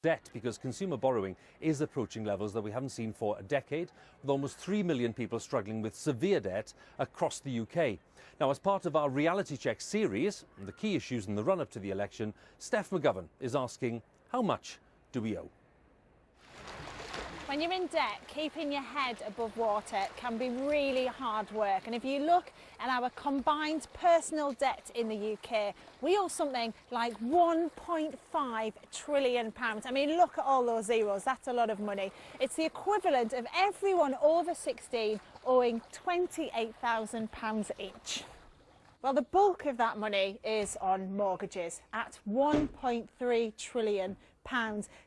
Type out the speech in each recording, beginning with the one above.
Debt because consumer borrowing is approaching levels that we haven't seen for a decade, with almost 3 million people struggling with severe debt across the UK. Now, as part of our reality check series, the key issues in the run-up to the election, Steph McGovern is asking, how much do we owe? When you're in debt, keeping your head above water can be really hard work. And if you look at our combined personal debt in the UK, we owe something like £1.5 trillion. I mean, look at all those zeros. That's a lot of money. It's the equivalent of everyone over 16 owing £28,000 each. Well, the bulk of that money is on mortgages at £1.3 trillion.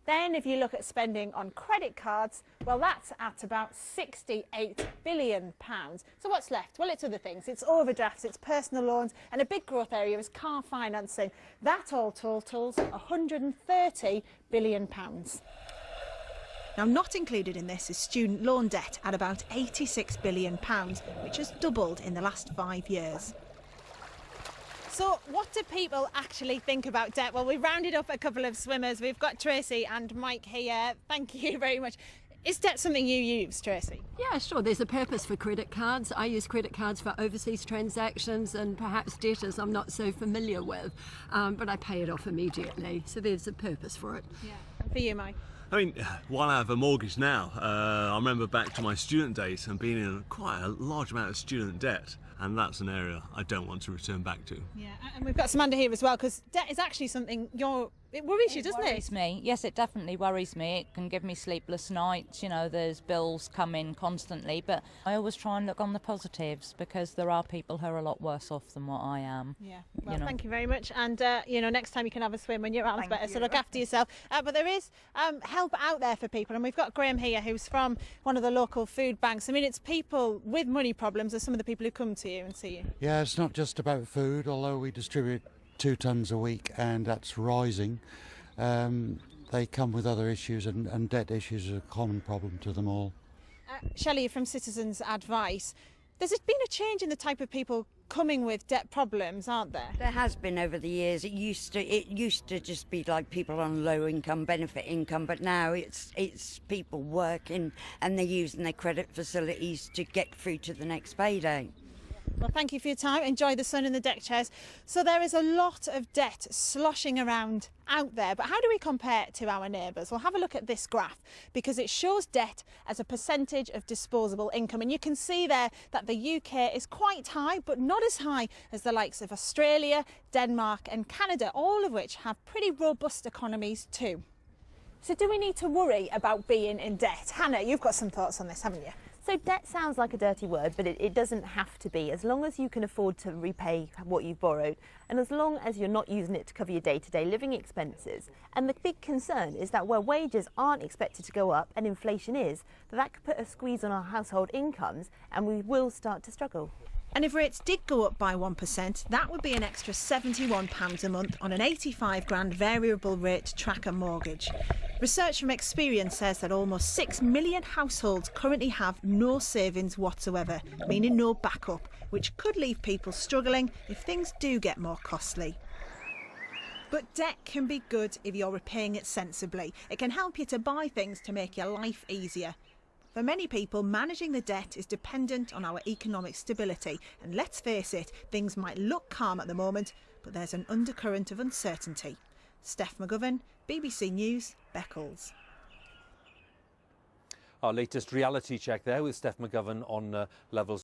Then if you look at spending on credit cards, well, that's at about £68 billion. So what's left? Well, it's other things. It's overdrafts, it's personal loans, and a big growth area is car financing. That all totals £130 billion. Now, not included in this is student loan debt at about £86 billion, which has doubled in the last 5 years. So what do people actually think about debt? Well, we've rounded up a couple of swimmers. We've got Tracy and Mike here. Thank you very much. Is debt something you use, Tracy? Yeah, sure. There's a purpose for credit cards. I use credit cards for overseas transactions and perhaps debtors I'm not so familiar with, but I pay it off immediately. So there's a purpose for it. Yeah. And for you, Mike? I mean, while I have a mortgage now, I remember back to my student days and being in quite a large amount of student debt. And that's an area I don't want to return back to. Yeah, and we've got Samantha here as well, because debt is actually something it worries you, doesn't it? It worries me. Yes, it definitely worries me. It can give me sleepless nights. You know, there's bills come in constantly, but I always try and look on the positives because there are people who are a lot worse off than what I am. Yeah. Well, thank you very much. And, next time you can have a swim when your arm's better, so look after yourself. But there is help out there for people, and we've got Graham here, who's from one of the local food banks. I mean, it's people with money problems are some of the people who come to you and see you. Yeah, it's not just about food, although we distribute 2 tonnes a week and that's rising. They come with other issues and debt issues are a common problem to them all. Shelley, from Citizens Advice, there's been a change in the type of people coming with debt problems, aren't there? There has been over the years. It used to just be like people on low income, benefit income, but now it's people working and they're using their credit facilities to get through to the next payday. Well, thank you for your time. Enjoy the sun in the deck chairs. So there is a lot of debt sloshing around out there, but how do we compare it to our neighbours? Well, have a look at this graph because it shows debt as a percentage of disposable income, and you can see there that the UK is quite high, but not as high as the likes of Australia, Denmark and Canada, all of which have pretty robust economies too. So do we need to worry about being in debt? Hannah, you've got some thoughts on this, haven't you? So debt sounds like a dirty word, but it doesn't have to be, as long as you can afford to repay what you've borrowed and as long as you're not using it to cover your day-to-day living expenses. And the big concern is that where wages aren't expected to go up and inflation is, that could put a squeeze on our household incomes and we will start to struggle. And if rates did go up by 1%, that would be an extra £71 a month on an 85 grand variable rate tracker mortgage. Research from Experience says that almost 6 million households currently have no savings whatsoever, meaning no backup, which could leave people struggling if things do get more costly. But debt can be good if you're repaying it sensibly. It can help you to buy things to make your life easier. For many people, managing the debt is dependent on our economic stability. And let's face it, things might look calm at the moment, but there's an undercurrent of uncertainty. Steph McGovern, BBC News, Beccles. Our latest reality check there with Steph McGovern on levels